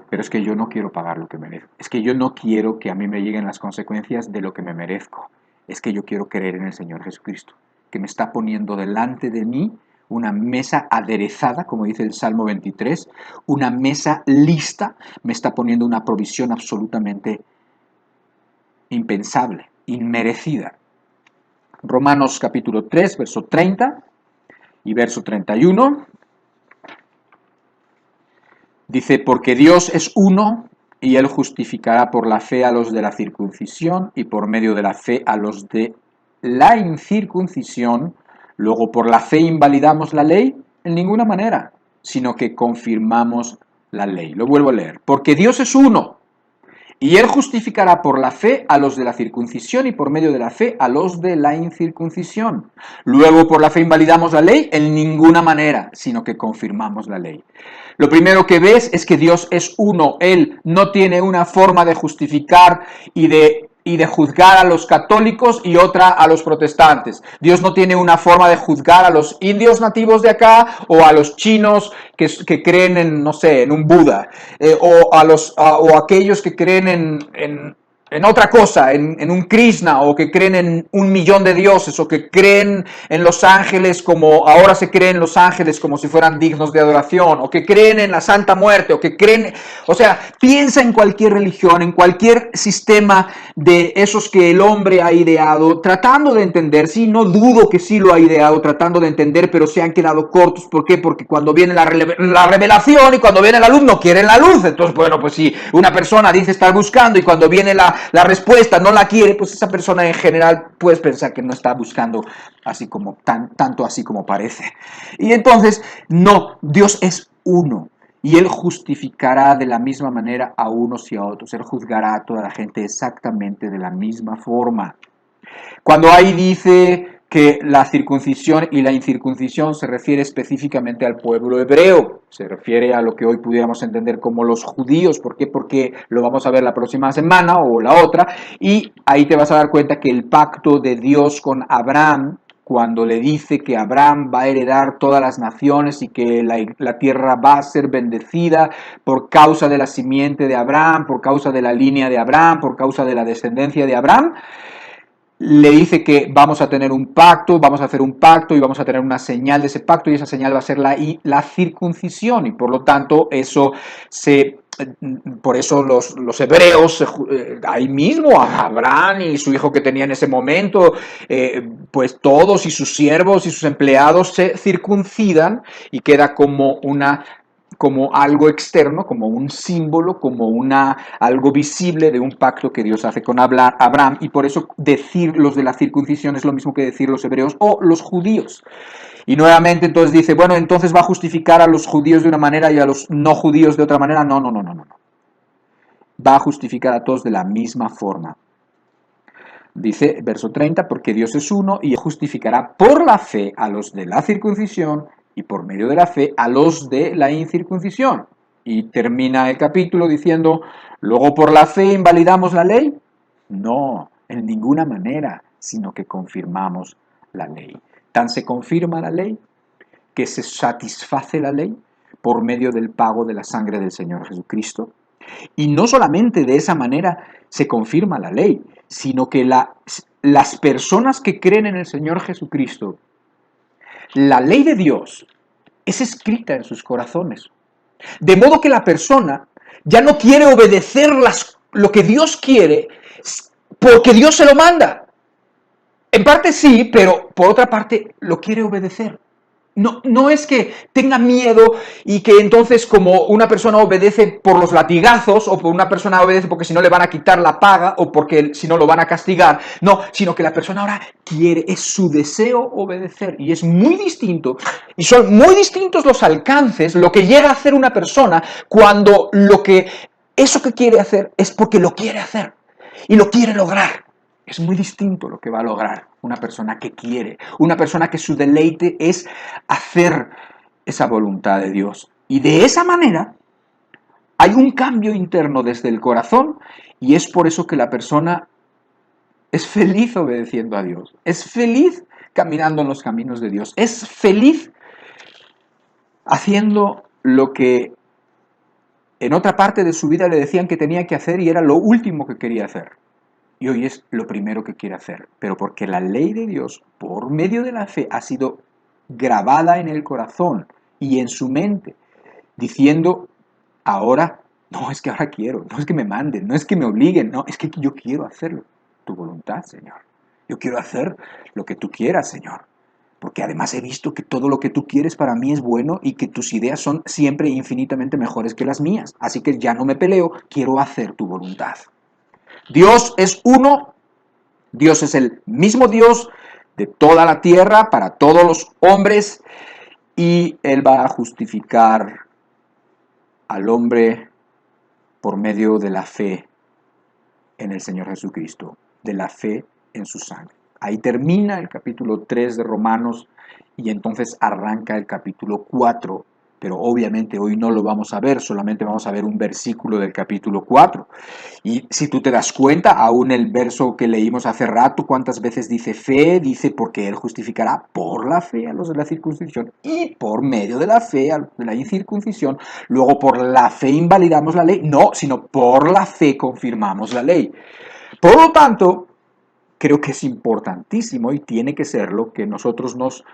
Pero es que yo no quiero pagar lo que merezco. Es que yo no quiero que a mí me lleguen las consecuencias de lo que me merezco. Es que yo quiero creer en el Señor Jesucristo, que me está poniendo delante de mí una mesa aderezada, como dice el Salmo 23, una mesa lista, me está poniendo una provisión absolutamente impensable, inmerecida. Romanos capítulo 3, verso 30 y verso 31. Dice, porque Dios es uno y Él justificará por la fe a los de la circuncisión y por medio de la fe a los de la incircuncisión. Luego, ¿por la fe invalidamos la ley? En ninguna manera, sino que confirmamos la ley. Lo vuelvo a leer. Porque Dios es uno y Él justificará por la fe a los de la circuncisión y por medio de la fe a los de la incircuncisión. Luego, ¿por la fe invalidamos la ley? En ninguna manera, sino que confirmamos la ley. Lo primero que ves es que Dios es uno. Él no tiene una forma de justificar y de juzgar a los católicos y otra a los protestantes. Dios no tiene una forma de juzgar a los indios nativos de acá o a los chinos que creen en, no sé, en un Buda, o aquellos que creen en otra cosa, en un Krishna, o que creen en 1 millón de dioses, o que creen en los ángeles como ahora se creen los ángeles como si fueran dignos de adoración, o que creen en la Santa Muerte, o que creen, o sea, piensa en cualquier religión, en cualquier sistema de esos que el hombre ha ideado, tratando de entender, sí, no dudo que sí lo ha ideado, tratando de entender, pero se han quedado cortos. ¿Por qué? Porque cuando viene la revelación y cuando viene la luz no quieren la luz. Entonces, bueno, pues si una persona dice estar buscando y cuando viene la respuesta no la quiere, pues esa persona en general puedes pensar que no está buscando así como tanto así como parece. Y entonces, no, Dios es uno. Y Él justificará de la misma manera a unos y a otros. Él juzgará a toda la gente exactamente de la misma forma. Cuando ahí dice que la circuncisión y la incircuncisión se refiere específicamente al pueblo hebreo, se refiere a lo que hoy pudiéramos entender como los judíos. ¿Por qué? Porque lo vamos a ver la próxima semana o la otra, y ahí te vas a dar cuenta que el pacto de Dios con Abraham, cuando le dice que Abraham va a heredar todas las naciones y que la tierra va a ser bendecida por causa de la simiente de Abraham, por causa de la línea de Abraham, por causa de la descendencia de Abraham, le dice que vamos a tener un pacto, vamos a hacer un pacto y vamos a tener una señal de ese pacto, y esa señal va a ser la circuncisión, y por lo tanto eso por eso los hebreos, ahí mismo, a Abraham y su hijo que tenía en ese momento, pues todos y sus siervos y sus empleados se circuncidan, y queda como algo externo, como un símbolo, como algo visible de un pacto que Dios hace con Abraham, y por eso decir los de la circuncisión es lo mismo que decir los hebreos o los judíos. Y nuevamente entonces dice, bueno, entonces va a justificar a los judíos de una manera y a los no judíos de otra manera. No, no, no, no, no. Va a justificar a todos de la misma forma. Dice, verso 30, porque Dios es uno y justificará por la fe a los de la circuncisión y por medio de la fe a los de la incircuncisión. Y termina el capítulo diciendo, ¿luego por la fe invalidamos la ley? No, en ninguna manera, sino que confirmamos la ley. Tan se confirma la ley que se satisface la ley por medio del pago de la sangre del Señor Jesucristo. Y no solamente de esa manera se confirma la ley, sino que las personas que creen en el Señor Jesucristo, la ley de Dios es escrita en sus corazones. De modo que la persona ya no quiere obedecer lo que Dios quiere porque Dios se lo manda. En parte sí, pero por otra parte lo quiere obedecer. No es que tenga miedo y que entonces como una persona obedece por los latigazos, o por una persona obedece porque si no le van a quitar la paga o porque si no lo van a castigar. No, sino que la persona ahora quiere, es su deseo obedecer, y es muy distinto, y son muy distintos los alcances, lo que llega a hacer una persona cuando eso que quiere hacer es porque lo quiere hacer y lo quiere lograr. Es muy distinto lo que va a lograr una persona que quiere, una persona que su deleite es hacer esa voluntad de Dios. Y de esa manera hay un cambio interno desde el corazón, y es por eso que la persona es feliz obedeciendo a Dios, es feliz caminando en los caminos de Dios, es feliz haciendo lo que en otra parte de su vida le decían que tenía que hacer y era lo último que quería hacer. Y hoy es lo primero que quiere hacer, pero porque la ley de Dios, por medio de la fe, ha sido grabada en el corazón y en su mente, diciendo, ahora, no es que ahora quiero, no es que me manden, no es que me obliguen, no, es que yo quiero hacer tu voluntad, Señor. Yo quiero hacer lo que tú quieras, Señor. Porque además he visto que todo lo que tú quieres para mí es bueno y que tus ideas son siempre infinitamente mejores que las mías. Así que ya no me peleo, quiero hacer tu voluntad. Dios es uno, Dios es el mismo Dios de toda la tierra, para todos los hombres, y Él va a justificar al hombre por medio de la fe en el Señor Jesucristo, de la fe en su sangre. Ahí termina el capítulo 3 de Romanos, y entonces arranca el capítulo 4, pero obviamente hoy no lo vamos a ver, solamente vamos a ver un versículo del capítulo 4. Y si tú te das cuenta, aún el verso que leímos hace rato, ¿cuántas veces dice fe? Dice porque Él justificará por la fe a los de la circuncisión y por medio de la fe a los de la incircuncisión. Luego por la fe invalidamos la ley. No, sino por la fe confirmamos la ley. Por lo tanto, creo que es importantísimo y tiene que serlo que nosotros nos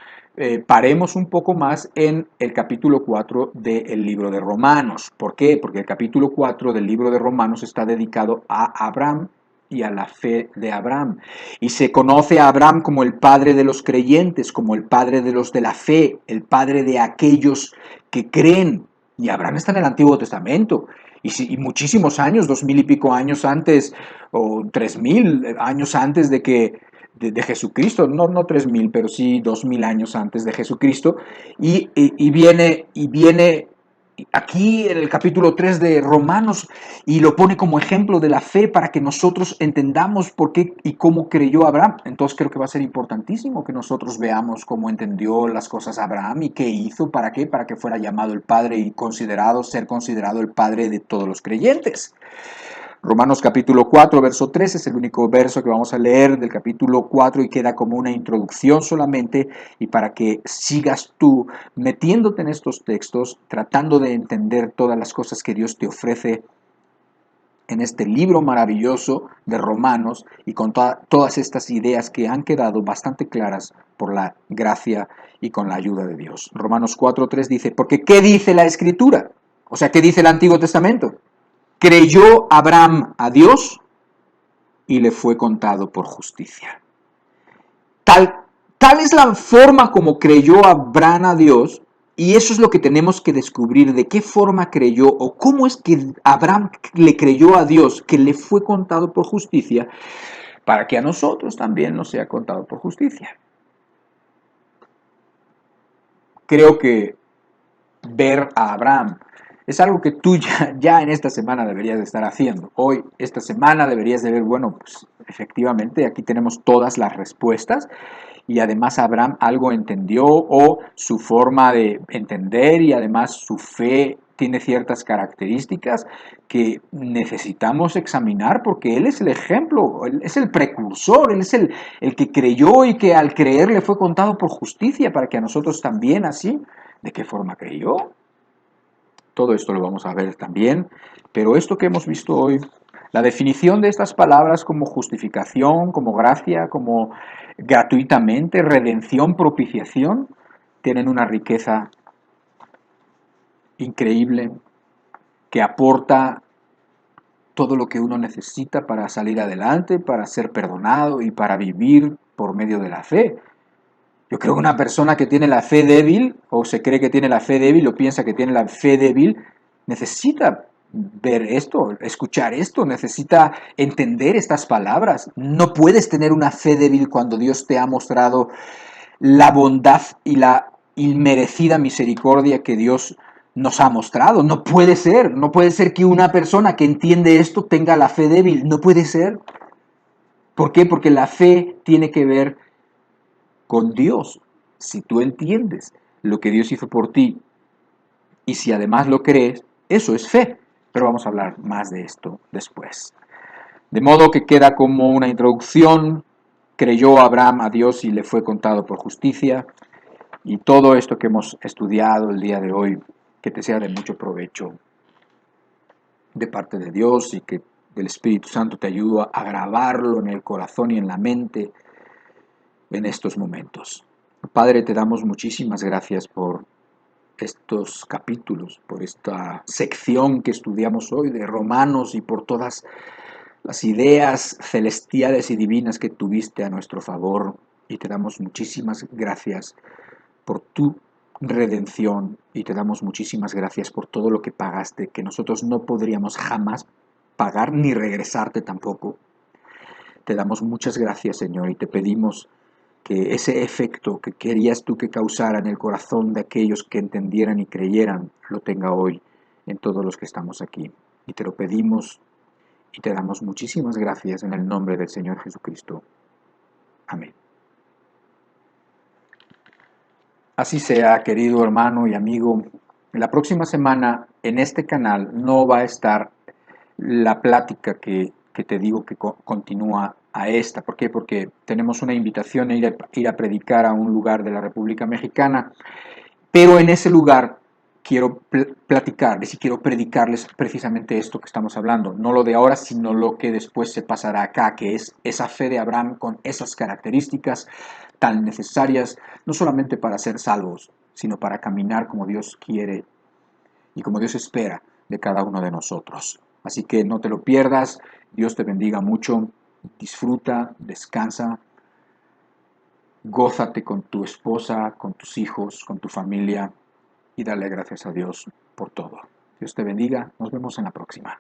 paremos un poco más en el capítulo 4 del libro de Romanos. ¿Por qué? Porque el capítulo 4 del libro de Romanos está dedicado a Abraham y a la fe de Abraham. Y se conoce a Abraham como el padre de los creyentes, como el padre de los de la fe, el padre de aquellos que creen. Y Abraham está en el Antiguo Testamento. Y muchísimos años, 2000 y pico años antes, o 3000 años antes de Jesucristo, no 3000, pero sí 2000 años antes de Jesucristo, y viene aquí en el capítulo 3 de Romanos y lo pone como ejemplo de la fe para que nosotros entendamos por qué y cómo creyó Abraham. Entonces creo que va a ser importantísimo que nosotros veamos cómo entendió las cosas Abraham y qué hizo, para qué, para que fuera llamado el padre y ser considerado el padre de todos los creyentes. Romanos capítulo 4, verso 13 es el único verso que vamos a leer del capítulo 4 y queda como una introducción solamente, y para que sigas tú metiéndote en estos textos, tratando de entender todas las cosas que Dios te ofrece en este libro maravilloso de Romanos y con todas estas ideas que han quedado bastante claras por la gracia y con la ayuda de Dios. Romanos 4:3 dice, porque ¿qué dice la Escritura? O sea, ¿qué dice el Antiguo Testamento? Creyó Abraham a Dios y le fue contado por justicia. Tal es la forma como creyó Abraham a Dios, y eso es lo que tenemos que descubrir, de qué forma creyó o cómo es que Abraham le creyó a Dios, que le fue contado por justicia, para que a nosotros también nos sea contado por justicia. Creo que ver a Abraham es algo que tú ya en esta semana deberías de estar haciendo. Hoy, esta semana, deberías de ver, bueno, pues efectivamente aquí tenemos todas las respuestas, y además Abraham algo entendió, o su forma de entender y además su fe tiene ciertas características que necesitamos examinar, porque él es el ejemplo, él es el precursor, él es el que creyó y que al creer le fue contado por justicia, para que a nosotros también así. ¿De qué forma creyó? Todo esto lo vamos a ver también, pero esto que hemos visto hoy, la definición de estas palabras como justificación, como gracia, como gratuitamente, redención, propiciación, tienen una riqueza increíble que aporta todo lo que uno necesita para salir adelante, para ser perdonado y para vivir por medio de la fe. Yo creo que una persona que tiene la fe débil, o se cree que tiene la fe débil, o piensa que tiene la fe débil, necesita ver esto, escuchar esto, necesita entender estas palabras. No puedes tener una fe débil cuando Dios te ha mostrado la bondad y la inmerecida misericordia que Dios nos ha mostrado. No puede ser que una persona que entiende esto tenga la fe débil, no puede ser. ¿Por qué? Porque la fe tiene que ver con Dios. Si tú entiendes lo que Dios hizo por ti y si además lo crees, eso es fe. Pero vamos a hablar más de esto después. De modo que queda como una introducción: creyó Abraham a Dios y le fue contado por justicia. Y todo esto que hemos estudiado el día de hoy, que te sea de mucho provecho de parte de Dios, y que el Espíritu Santo te ayude a grabarlo en el corazón y en la mente en estos momentos. Padre, te damos muchísimas gracias por estos capítulos, por esta sección que estudiamos hoy de Romanos y por todas las ideas celestiales y divinas que tuviste a nuestro favor. Y te damos muchísimas gracias por tu redención, y te damos muchísimas gracias por todo lo que pagaste, que nosotros no podríamos jamás pagar ni regresarte tampoco. Te damos muchas gracias, Señor, y te pedimos que ese efecto que querías tú que causara en el corazón de aquellos que entendieran y creyeran, lo tenga hoy en todos los que estamos aquí. Y te lo pedimos y te damos muchísimas gracias en el nombre del Señor Jesucristo. Amén. Así sea, querido hermano y amigo. La próxima semana en este canal no va a estar la plática que te digo que continúa a esta. ¿Por qué? Porque tenemos una invitación a ir a predicar a un lugar de la República Mexicana, pero en ese lugar quiero platicarles y quiero predicarles precisamente esto que estamos hablando, no lo de ahora, sino lo que después se pasará acá, que es esa fe de Abraham con esas características tan necesarias, no solamente para ser salvos, sino para caminar como Dios quiere y como Dios espera de cada uno de nosotros. Así que no te lo pierdas, Dios te bendiga mucho, disfruta, descansa, gózate con tu esposa, con tus hijos, con tu familia y dale gracias a Dios por todo. Dios te bendiga, nos vemos en la próxima.